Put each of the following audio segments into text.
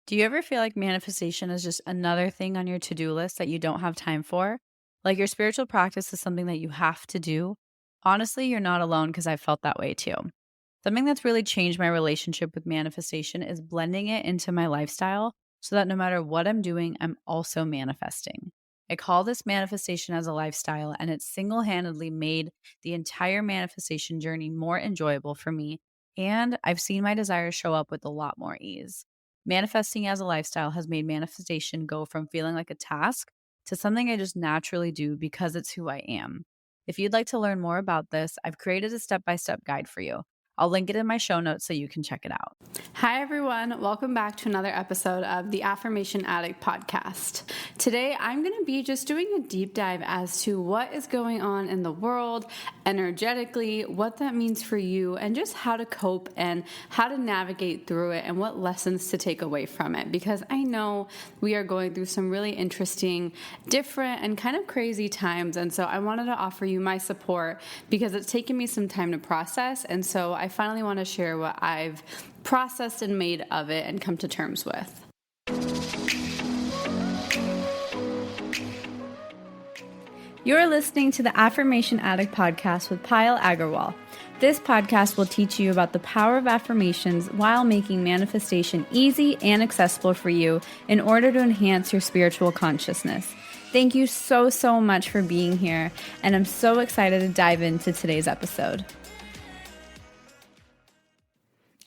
Do you ever feel like manifestation is just another thing on your to-do list that you don't have time for? Like your spiritual practice is something that you have to do? Honestly, you're not alone because I felt that way too. Something that's really changed my relationship with manifestation is blending it into my lifestyle so that no matter what I'm doing, I'm also manifesting. I call this manifestation as a lifestyle, and it's single handedly made the entire manifestation journey more enjoyable for me. And I've seen my desires show up with a lot more ease. Manifesting as a lifestyle has made manifestation go from feeling like a task to something I just naturally do because it's who I am. If you'd like to learn more about this, I've created a step by step guide for you. I'll link it in my show notes so you can check it out. Hi, everyone. Welcome back to another episode of the Affirmation Addict podcast. Today, I'm going to be just doing a deep dive as to what is going on in the world energetically, what that means for you, and just how to cope and how to navigate through it and what lessons to take away from it. Because I know we are going through some really interesting, different, and kind of crazy times. And so I wanted to offer you my support because it's taken me some time to process. And so I finally want to share what I've processed and made of it and come to terms with. You're listening to the Affirmation Addict podcast with Payal Agarwal. This podcast will teach you about the power of affirmations while making manifestation easy and accessible for you in order to enhance your spiritual consciousness. Thank you so much for being here, and I'm so excited to dive into today's episode.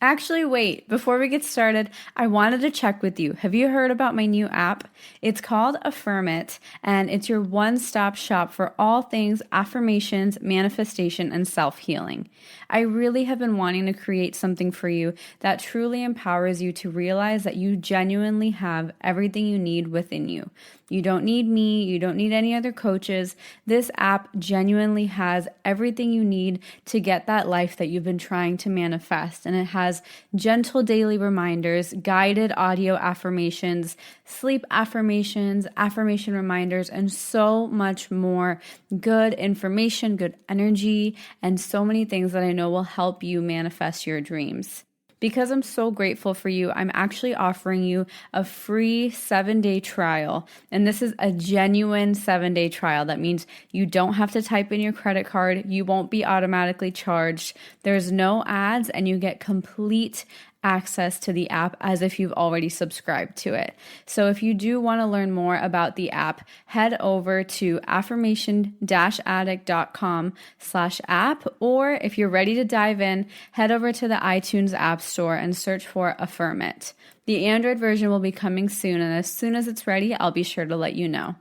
Actually, wait, before we get started, I wanted to check with you. Have you heard about my new app? It's called Affirm It, and it's your one-stop shop for all things affirmations, manifestation, and self-healing. I really have been wanting to create something for you that truly empowers you to realize that you genuinely have everything you need within you. You don't need me. You don't need any other coaches. This app genuinely has everything you need to get that life that you've been trying to manifest. And it has gentle daily reminders, guided audio affirmations, sleep affirmations, affirmation reminders, and so much more good information, good energy, and so many things that I know will help you manifest your dreams. Because I'm so grateful for you, I'm actually offering you a free 7-day trial. And this is a genuine 7-day trial. That means you don't have to type in your credit card. You won't be automatically charged. There's no ads, and you get complete access to the app as if you've already subscribed to it. So if you do want to learn more about the app, head over to affirmation-addict.com/app, or if you're ready to dive in, head over to the iTunes App Store and search for Affirm It. The Android version will be coming soon, and as soon as it's ready, I'll be sure to let you know.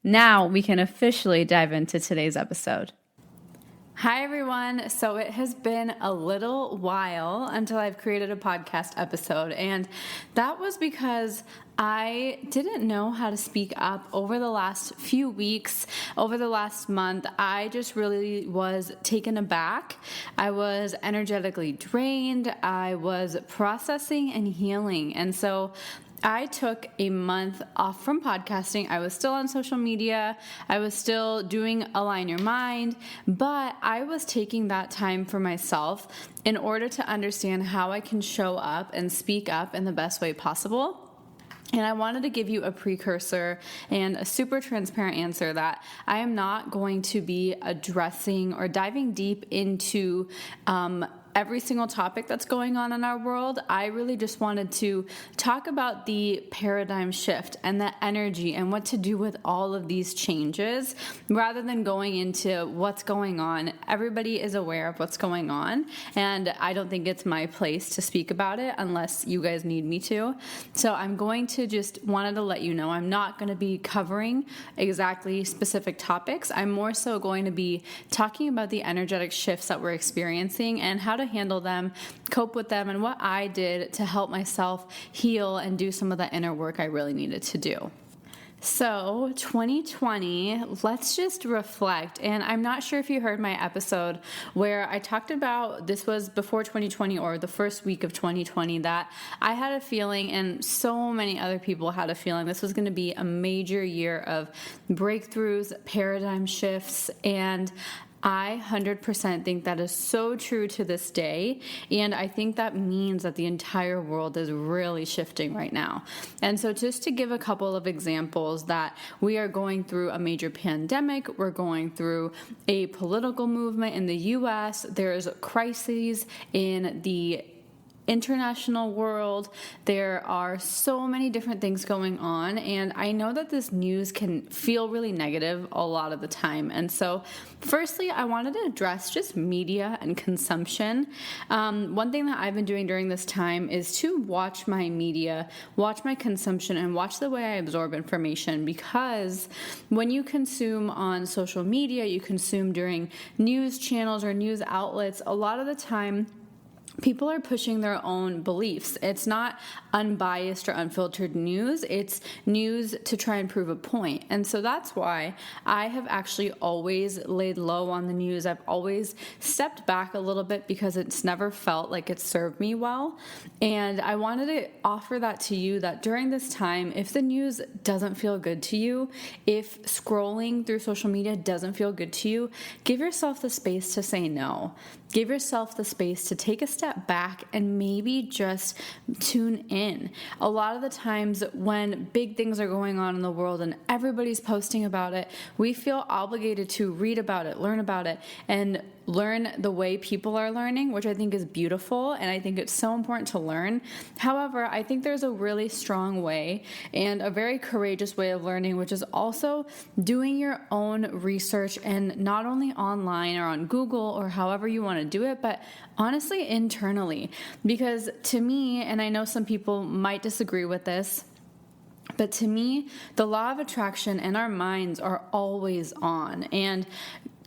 Now we can officially dive into today's episode. Hi, everyone. So it has been a little while until I've created a podcast episode, and that was because I didn't know how to speak up over the last few weeks, over the last month. I just really was taken aback. I was energetically drained. I was processing and healing. And so I took a month off from podcasting. I was still on social media. I was still doing Align Your Mind, but I was taking that time for myself in order to understand how I can show up and speak up in the best way possible. And I wanted to give you a precursor and a super transparent answer that I am not going to be addressing or diving deep into every single topic that's going on in our world. I really just wanted to talk about the paradigm shift and the energy and what to do with all of these changes rather than going into what's going on. Everybody is aware of what's going on, and I don't think it's my place to speak about it unless you guys need me to. So I'm going to just wanted to let you know I'm not going to be covering exactly specific topics. I'm more so going to be talking about the energetic shifts that we're experiencing and how to handle them, cope with them, and what I did to help myself heal and do some of the inner work I really needed to do. So 2020, let's just reflect. And I'm not sure if you heard my episode where I talked about, this was before 2020 or the first week of 2020, that I had a feeling, and so many other people had a feeling, this was going to be a major year of breakthroughs, paradigm shifts, and I 100% think that is so true to this day. And I think that means that the entire world is really shifting right now. And so, just to give a couple of examples, that we are going through a major pandemic, we're going through a political movement in the US, there's crises in the international world. There are so many different things going on, and I know that this news can feel really negative a lot of the time. And so, firstly, I wanted to address just media and consumption. One thing that I've been doing during this time is to watch my media, watch my consumption, and watch the way I absorb information, because when you consume on social media, you consume during news channels or news outlets, a lot of the time people are pushing their own beliefs. It's not unbiased or unfiltered news. It's news to try and prove a point. And so that's why I have actually always laid low on the news. I've always stepped back a little bit because it's never felt like it served me well. And I wanted to offer that to you, that during this time, if the news doesn't feel good to you, if scrolling through social media doesn't feel good to you, give yourself the space to say no. Give yourself the space to take a step back and maybe just tune in. A lot of the times when big things are going on in the world and everybody's posting about it, we feel obligated to read about it, learn about it, and learn the way people are learning, which I think is beautiful, and I think it's so important to learn. However, I think there's a really strong way and a very courageous way of learning, which is also doing your own research, and not only online or on Google or however you want to do it, but honestly internally. Because to me, and I know some people might disagree with this, but to me, the law of attraction and our minds are always on. And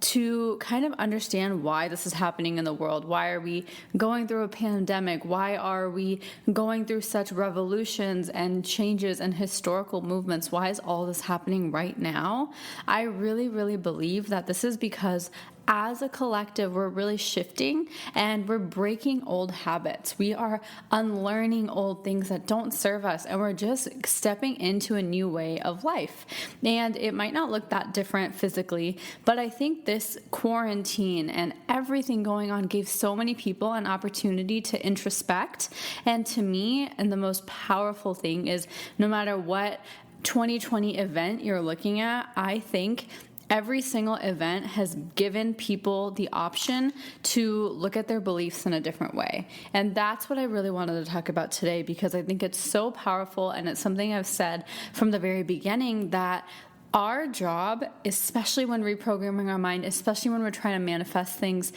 to kind of understand why this is happening in the world, why are we going through a pandemic, why are we going through such revolutions and changes and historical movements, why is all this happening right now? I really, really believe that this is because as a collective, we're really shifting and we're breaking old habits. We are unlearning old things that don't serve us, and we're just stepping into a new way of life. And it might not look that different physically, but I think this quarantine and everything going on gave so many people an opportunity to introspect. And to me, and the most powerful thing is, no matter what 2020 event you're looking at, I think every single event has given people the option to look at their beliefs in a different way. And that's what I really wanted to talk about today, because I think it's so powerful, and it's something I've said from the very beginning, that our job, especially when reprogramming our mind, especially when we're trying to manifest things,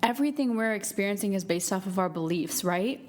everything we're experiencing is based off of our beliefs, right?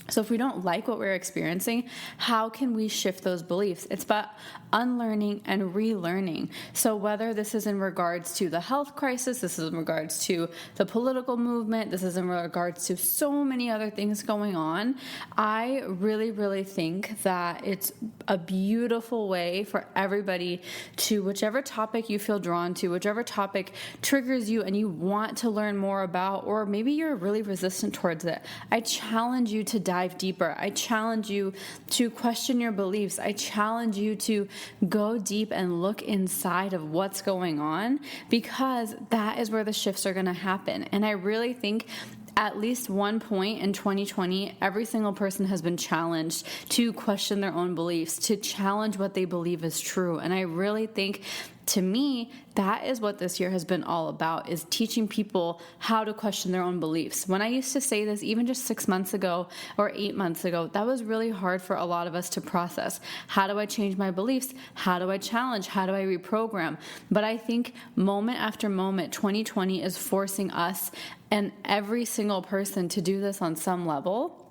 So if we don't like what we're experiencing, how can we shift those beliefs? It's about unlearning and relearning. So whether this is in regards to the health crisis, this is in regards to the political movement, this is in regards to so many other things going on, I really, really think that it's a beautiful way for everybody to, whichever topic you feel drawn to, whichever topic triggers you and you want to learn more about, or maybe you're really resistant towards it, I challenge you to dive deeper. I challenge you to question your beliefs. I challenge you to go deep and look inside of what's going on, because that is where the shifts are going to happen. And I really think at least one point in 2020, every single person has been challenged to question their own beliefs, to challenge what they believe is true. And I really think, to me, that is what this year has been all about, is teaching people how to question their own beliefs. When I used to say this, even just 6 months ago or 8 months ago, that was really hard for a lot of us to process. How do I change my beliefs? How do I challenge? How do I reprogram? But I think moment after moment, 2020 is forcing us and every single person to do this on some level.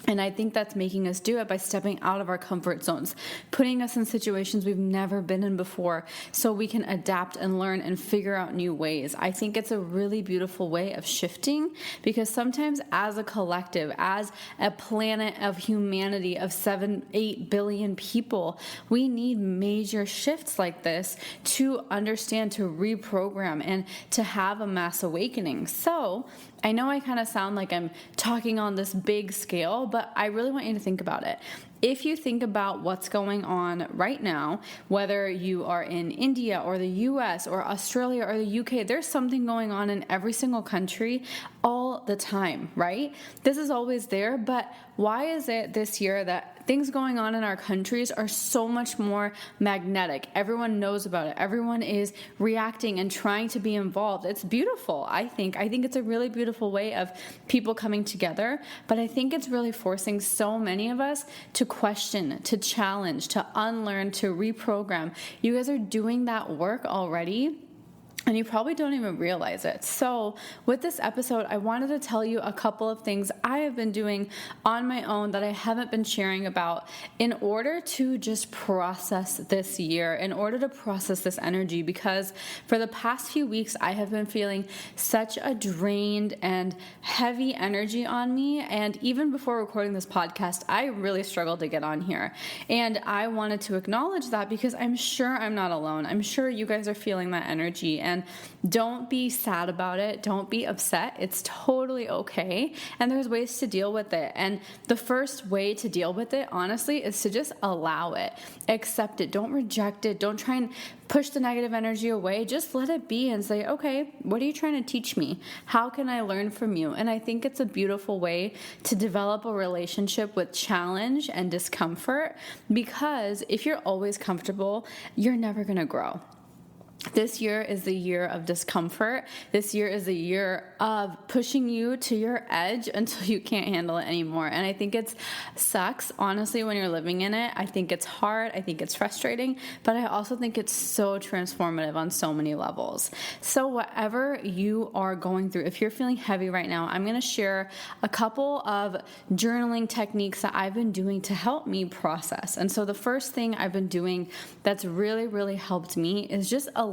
And I think that's making us do it by stepping out of our comfort zones, putting us in situations we've never been in before, so we can adapt and learn and figure out new ways. I think it's a really beautiful way of shifting, because sometimes as a collective, as a planet of humanity of 7-8 billion people, we need major shifts like this to understand, to reprogram, and to have a mass awakening. So I know I kind of sound like I'm talking on this big scale, but I really want you to think about it. If you think about what's going on right now, whether you are in India or the US or Australia or the UK, there's something going on in every single country all the time, right? This is always there, but why is it this year that things going on in our countries are so much more magnetic? Everyone knows about it. Everyone is reacting and trying to be involved. It's beautiful, I think. I think it's a really beautiful way of people coming together, but I think it's really forcing so many of us to question, to challenge, to unlearn, to reprogram. You guys are doing that work already, and you probably don't even realize it. So with this episode, I wanted to tell you a couple of things I have been doing on my own that I haven't been sharing about in order to just process this year, in order to process this energy, because for the past few weeks, I have been feeling such a drained and heavy energy on me. And even before recording this podcast, I really struggled to get on here. And I wanted to acknowledge that because I'm sure I'm not alone. I'm sure you guys are feeling that energy. And don't be sad about it. Don't be upset. It's totally okay. And there's ways to deal with it. And the first way to deal with it, honestly, is to just allow it. Accept it. Don't reject it. Don't try and push the negative energy away. Just let it be and say, okay, what are you trying to teach me? How can I learn from you? And I think it's a beautiful way to develop a relationship with challenge and discomfort, because if you're always comfortable, you're never going to grow. This year is the year of discomfort. This year is the year of pushing you to your edge until you can't handle it anymore. And I think it sucks, honestly, when you're living in it. I think it's hard. I think it's frustrating. But I also think it's so transformative on so many levels. So whatever you are going through, if you're feeling heavy right now, I'm going to share a couple of journaling techniques that I've been doing to help me process. And so the first thing I've been doing that's really, really helped me is just allowing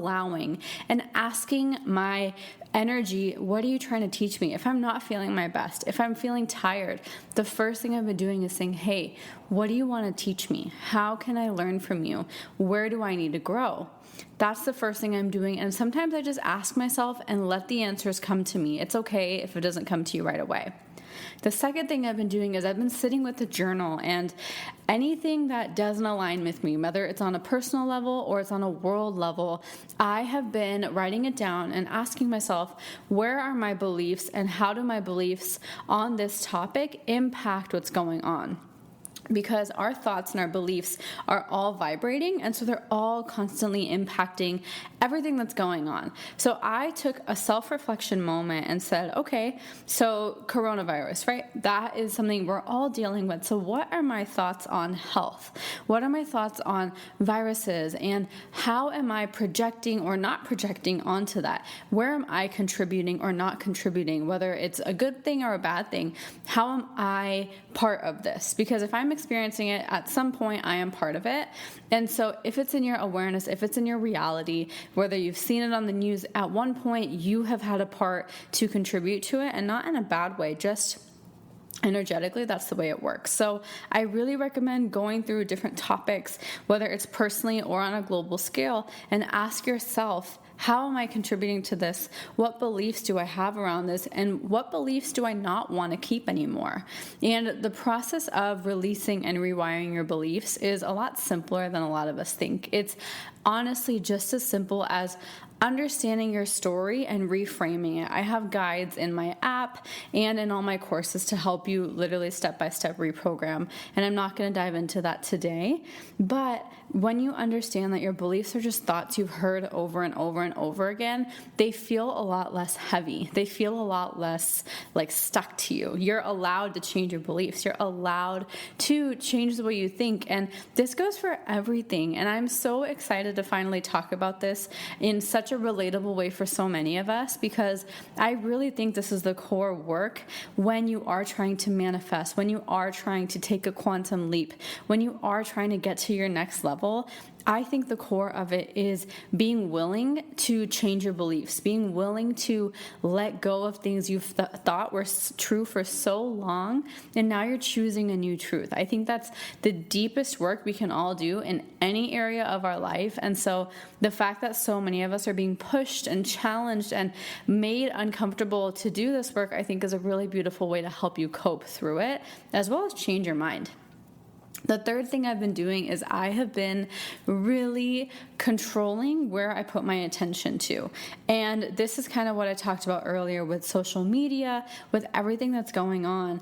and asking my energy, what are you trying to teach me? If I'm not feeling my best, if I'm feeling tired, the first thing I've been doing is saying, hey, what do you want to teach me? How can I learn from you? Where do I need to grow? That's the first thing I'm doing. And sometimes I just ask myself and let the answers come to me. It's okay if it doesn't come to you right away. The second thing I've been doing is I've been sitting with a journal, and anything that doesn't align with me, whether it's on a personal level or it's on a world level, I have been writing it down and asking myself, where are my beliefs and how do my beliefs on this topic impact what's going on? Because our thoughts and our beliefs are all vibrating, and so they're all constantly impacting everything that's going on. So I took a self-reflection moment and said, okay, so coronavirus, right? That is something we're all dealing with. So what are my thoughts on health? What are my thoughts on viruses? And how am I projecting or not projecting onto that? Where am I contributing or not contributing? Whether it's a good thing or a bad thing, how am I part of this? Because if I'm experiencing it at some point, I am part of it. And so if it's in your awareness, if it's in your reality, whether you've seen it on the news, at one point you have had a part to contribute to it, and not in a bad way, just energetically, that's the way it works. So I really recommend going through different topics, whether it's personally or on a global scale, and ask yourself, how am I contributing to this? What beliefs do I have around this? And what beliefs do I not want to keep anymore? And the process of releasing and rewiring your beliefs is a lot simpler than a lot of us think. It's honestly just as simple as understanding your story and reframing it. I have guides in my app and in all my courses to help you literally step-by-step reprogram. And I'm not going to dive into that today. But when you understand that your beliefs are just thoughts you've heard over and over and over again, they feel a lot less heavy. They feel a lot less like stuck to you. You're allowed to change your beliefs. You're allowed to change the way you think. And this goes for everything. And I'm so excited to finally talk about this in such a relatable way for so many of us, because I really think this is the core work when you are trying to manifest, when you are trying to take a quantum leap, when you are trying to get to your next level. I think the core of it is being willing to change your beliefs, being willing to let go of things you've thought were true for so long, and now you're choosing a new truth. I think that's the deepest work we can all do in any area of our life. And so the fact that so many of us are being pushed and challenged and made uncomfortable to do this work, I think is a really beautiful way to help you cope through it, as well as change your mind. The third thing I've been doing is I have been really controlling where I put my attention to. And this is kind of what I talked about earlier with social media, with everything that's going on.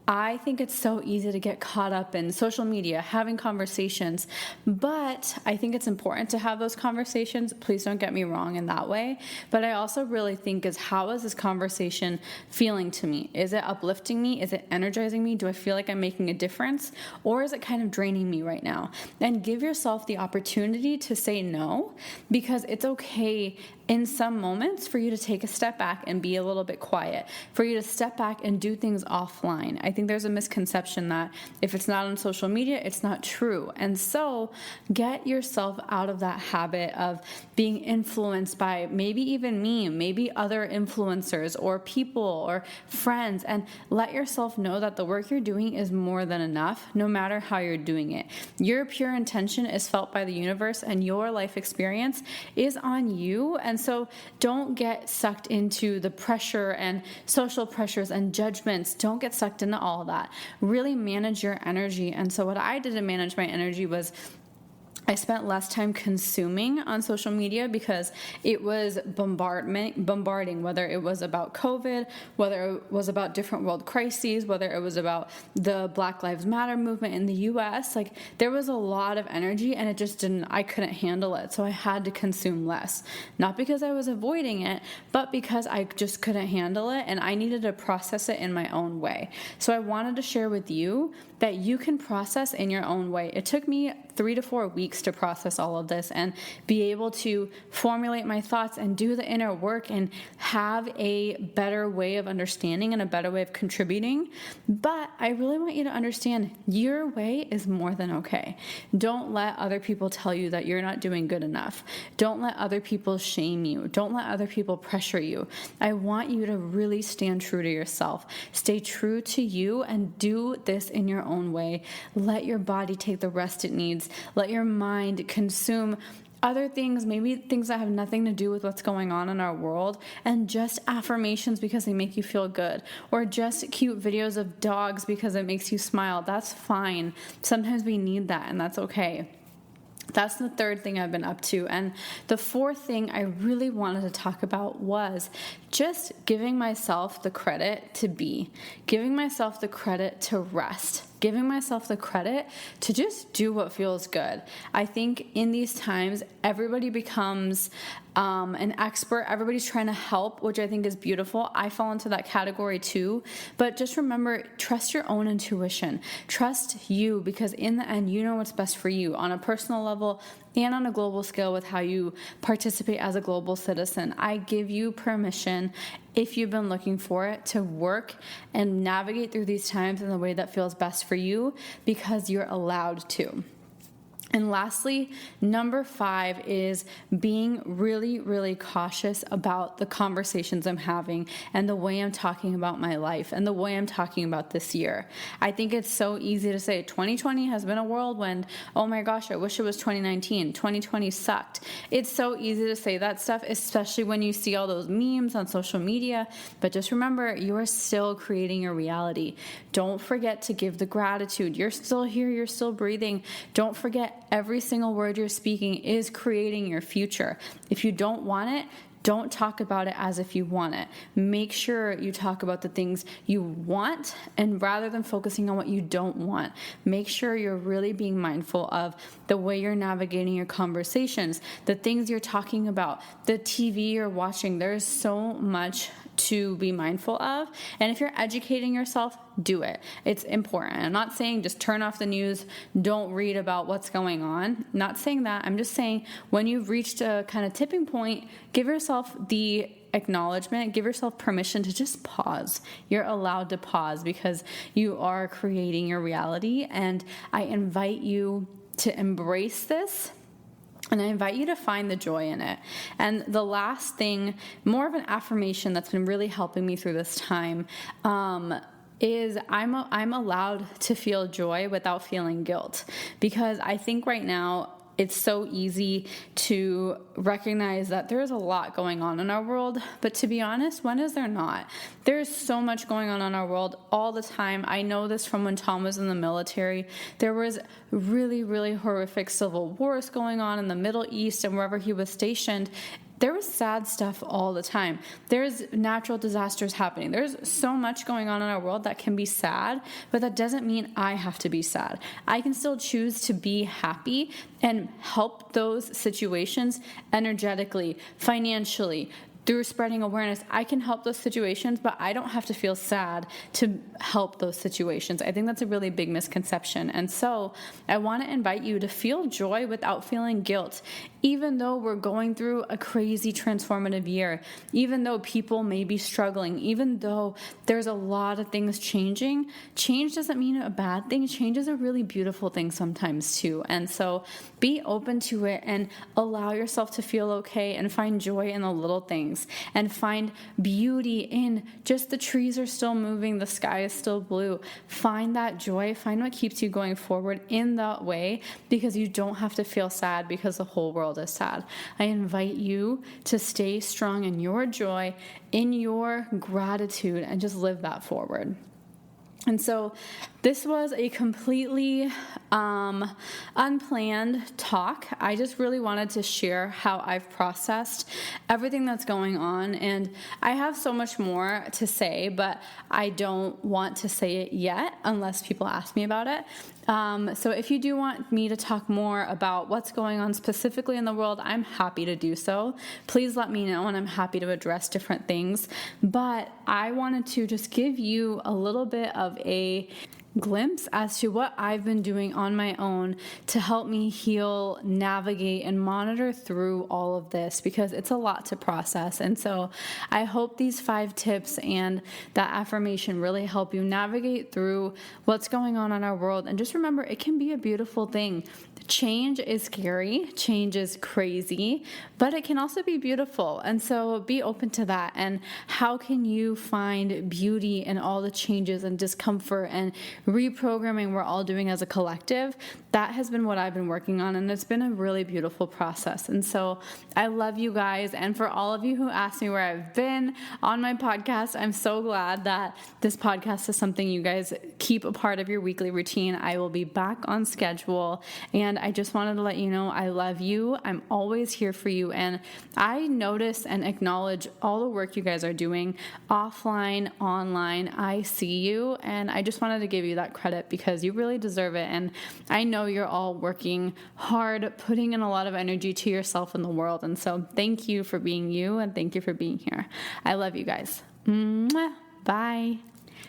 I think it's so easy to get caught up in social media, having conversations, but I think it's important to have those conversations. Please don't get me wrong in that way. But I also really think is, how is this conversation feeling to me? Is it uplifting me? Is it energizing me? Do I feel like I'm making a difference? Or is it kind of draining me right now? And give yourself the opportunity to say no, because it's okay in some moments for you to take a step back and be a little bit quiet, for you to step back and do things offline. I think there's a misconception that if it's not on social media, it's not true. And so get yourself out of that habit of being influenced by maybe even me, maybe other influencers or people or friends, and let yourself know that the work you're doing is more than enough, no matter how you're doing it. Your pure intention is felt by the universe, and your life experience is on you. And so don't get sucked into the pressure and social pressures and judgments. Don't get sucked into all of that. Really manage your energy. And so what I did to manage my energy was I spent less time consuming on social media because it was bombarding, whether it was about COVID, whether it was about different world crises, whether it was about the Black Lives Matter movement in the US. Like, there was a lot of energy, and I couldn't handle it. So I had to consume less, not because I was avoiding it, but because I just couldn't handle it, and I needed to process it in my own way. So I wanted to share with you that you can process in your own way. It took me 3 to 4 weeks to process all of this and be able to formulate my thoughts and do the inner work and have a better way of understanding and a better way of contributing. But I really want you to understand your way is more than okay. Don't let other people tell you that you're not doing good enough. Don't let other people shame you. Don't let other people pressure you. I want you to really stand true to yourself. Stay true to you and do this in your own way. Let your body take the rest it needs. Let your mind consume other things, maybe things that have nothing to do with what's going on in our world, and just affirmations because they make you feel good, or just cute videos of dogs because it makes you smile. That's fine. Sometimes we need that, and that's okay. That's the third thing I've been up to. And the fourth thing I really wanted to talk about was just giving myself the credit to be, giving myself the credit to rest, giving myself the credit to just do what feels good. I think in these times, everybody becomes an expert. Everybody's trying to help, which I think is beautiful. I fall into that category too. But just remember, trust your own intuition. Trust you, because in the end, you know what's best for you on a personal level and on a global scale with how you participate as a global citizen. I give you permission, if you've been looking for it, to work and navigate through these times in the way that feels best for you, because you're allowed to. And lastly, number 5 is being really, really cautious about the conversations I'm having and the way I'm talking about my life and the way I'm talking about this year. I think it's so easy to say 2020 has been a whirlwind. Oh my gosh, I wish it was 2019. 2020 sucked. It's so easy to say that stuff, especially when you see all those memes on social media. But just remember, you are still creating your reality. Don't forget to give the gratitude. You're still here. You're still breathing. Don't forget, every single word you're speaking is creating your future. If you don't want it, don't talk about it as if you want it. Make sure you talk about the things you want, and rather than focusing on what you don't want, make sure you're really being mindful of the way you're navigating your conversations, the things you're talking about, the TV you're watching. There's so much to be mindful of. And if you're educating yourself, do it. It's important. I'm not saying just turn off the news, don't read about what's going on. Not saying that. I'm just saying when you've reached a kind of tipping point, give yourself the acknowledgement, give yourself permission to just pause. You're allowed to pause because you are creating your reality. And I invite you to embrace this And I invite you to find the joy in it. And the last thing, more of an affirmation that's been really helping me through this time, is I'm allowed to feel joy without feeling guilt. Because I think right now it's so easy to recognize that there's a lot going on in our world, but to be honest, when is there not? There's so much going on in our world all the time. I know this from when Tom was in the military. There was really, really horrific civil wars going on in the Middle East and wherever he was stationed. There was sad stuff all the time. There's natural disasters happening. There's so much going on in our world that can be sad, but that doesn't mean I have to be sad. I can still choose to be happy and help those situations energetically, financially, through spreading awareness. I can help those situations, but I don't have to feel sad to help those situations. I think that's a really big misconception. And so I want to invite you to feel joy without feeling guilt, even though we're going through a crazy transformative year, even though people may be struggling, even though there's a lot of things changing. Change doesn't mean a bad thing. Change is a really beautiful thing sometimes too. And so be open to it and allow yourself to feel okay and find joy in the little things and find beauty in just the trees are still moving, the sky is still blue. Find that joy, find what keeps you going forward in that way, because you don't have to feel sad because the whole world is sad. I invite you to stay strong in your joy, in your gratitude, and just live that forward. And so this was a completely unplanned talk. I just really wanted to share how I've processed everything that's going on. And I have so much more to say, but I don't want to say it yet unless people ask me about it. So if you do want me to talk more about what's going on specifically in the world, I'm happy to do so. Please let me know, and I'm happy to address different things. But I wanted to just give you a little bit of a glimpse as to what I've been doing on my own to help me heal, navigate, and monitor through all of this, because it's a lot to process. And so I hope these 5 tips and that affirmation really help you navigate through what's going on in our world. And just remember, it can be a beautiful thing. Change is scary, change is crazy, but it can also be beautiful. And so be open to that. And how can you find beauty in all the changes and discomfort and reprogramming we're all doing as a collective? That has been what I've been working on, and it's been a really beautiful process. And so I love you guys. And for all of you who asked me where I've been on my podcast, I'm so glad that this podcast is something you guys keep a part of your weekly routine. I will be back on schedule, and I just wanted to let you know I love you. I'm always here for you, and I notice and acknowledge all the work you guys are doing offline, online. I see you, and I just wanted to give you that credit because you really deserve it. And I know you're all working hard, putting in a lot of energy to yourself in the world. And so thank you for being you, and thank you for being here. I love you guys. Mwah. Bye.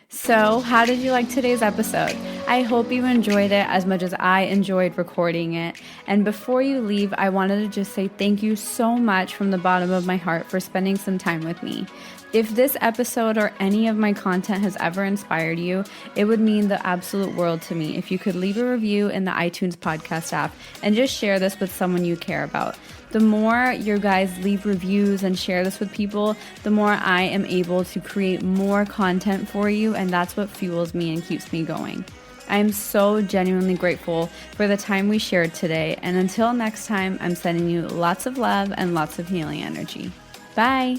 So, how did you like today's episode? I hope you enjoyed it as much as I enjoyed recording it. And before you leave, I wanted to just say thank you so much from the bottom of my heart for spending some time with me. If this episode or any of my content has ever inspired you, it would mean the absolute world to me if you could leave a review in the iTunes podcast app and just share this with someone you care about. The more you guys leave reviews and share this with people, the more I am able to create more content for you, and that's what fuels me and keeps me going. I am so genuinely grateful for the time we shared today, and until next time, I'm sending you lots of love and lots of healing energy. Bye!